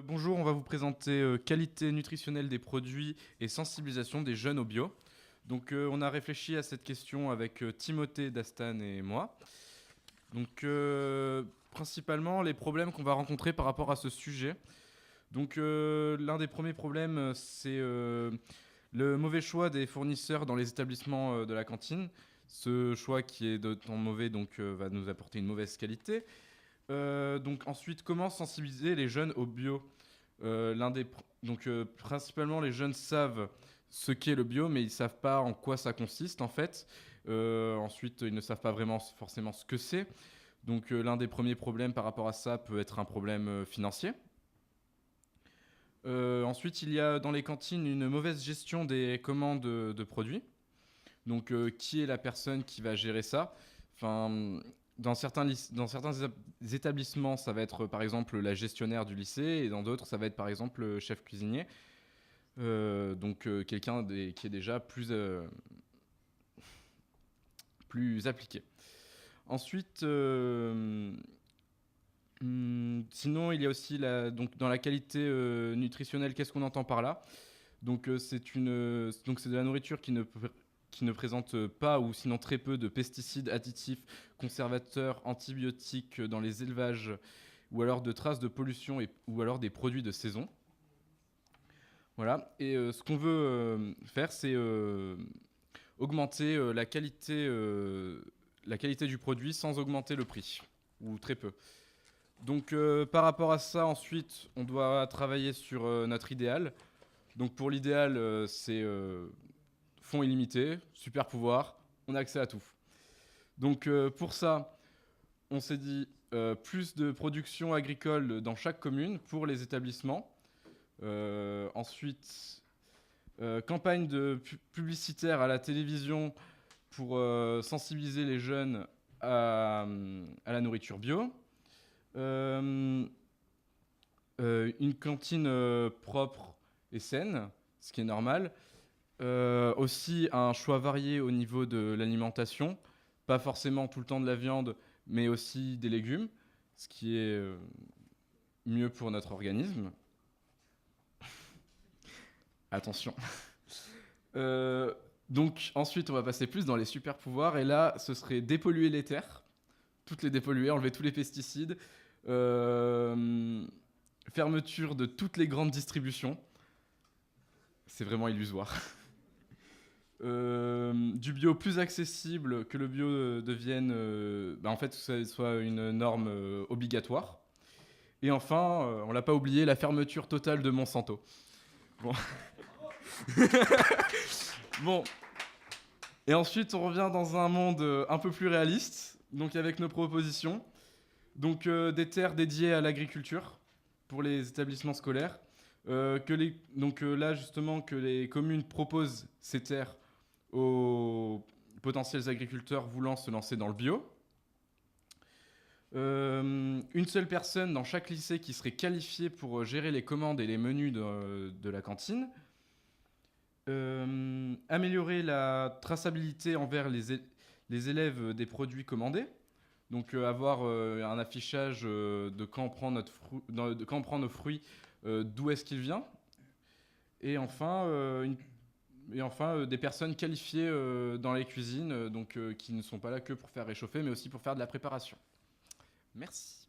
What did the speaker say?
Bonjour, on va vous présenter qualité nutritionnelle des produits et sensibilisation des jeunes au bio. Donc on a réfléchi à cette question avec Timothée, Dastan et moi. Donc principalement les problèmes qu'on va rencontrer par rapport à ce sujet. Donc l'un des premiers problèmes c'est le mauvais choix des fournisseurs dans les établissements de la cantine. Ce choix qui est d'autant mauvais va nous apporter une mauvaise qualité. Donc ensuite, comment sensibiliser les jeunes au bio? Principalement, les jeunes savent ce qu'est le bio, mais ils savent pas en quoi ça consiste en fait. Ensuite, ils ne savent pas vraiment forcément ce que c'est. Donc l'un des premiers problèmes par rapport à ça peut être un problème financier. Ensuite, il y a dans les cantines une mauvaise gestion des commandes de produits. Donc qui est la personne qui va gérer ça? Enfin, dans certains établissements, ça va être par exemple la gestionnaire du lycée, et dans d'autres, ça va être par exemple le chef cuisinier. Quelqu'un qui est déjà plus appliqué. Ensuite, sinon, il y a aussi dans la qualité nutritionnelle, qu'est-ce qu'on entend par là? C'est de la nourriture qui ne présente pas ou sinon très peu de pesticides, additifs, conservateurs, antibiotiques dans les élevages ou alors de traces de pollution ou alors des produits de saison. Voilà. Et ce qu'on veut faire, c'est augmenter la qualité du produit sans augmenter le prix, ou très peu. Donc par rapport à ça, ensuite, on doit travailler sur notre idéal. Donc pour l'idéal, c'est fonds illimités, super pouvoir, on a accès à tout. Donc pour ça, on s'est dit plus de production agricole dans chaque commune pour les établissements. Ensuite, campagne publicitaire à la télévision pour sensibiliser les jeunes à la nourriture bio. Une cantine propre et saine, ce qui est normal. Aussi un choix varié au niveau de l'alimentation, pas forcément tout le temps de la viande, mais aussi des légumes, ce qui est mieux pour notre organisme. Attention. Donc ensuite, on va passer plus dans les super pouvoirs, et là, ce serait dépolluer les terres, toutes les dépolluer, enlever tous les pesticides, fermeture de toutes les grandes distributions. C'est vraiment illusoire. Du bio plus accessible, que le bio devienne, en fait, que ce soit une norme obligatoire. Et enfin, on l'a pas oublié, la fermeture totale de Monsanto. Bon. Bon. Et ensuite, on revient dans un monde un peu plus réaliste, donc avec nos propositions. Donc des terres dédiées à l'agriculture pour les établissements scolaires. Là, justement, que les communes proposent ces terres aux potentiels agriculteurs voulant se lancer dans le bio. Une seule personne dans chaque lycée qui serait qualifiée pour gérer les commandes et les menus de la cantine. Améliorer la traçabilité envers les élèves des produits commandés. Donc avoir un affichage de quand on prend nos fruits, d'où est-ce qu'il vient. Et enfin, des personnes qualifiées dans les cuisines, qui ne sont pas là que pour faire réchauffer, mais aussi pour faire de la préparation. Merci.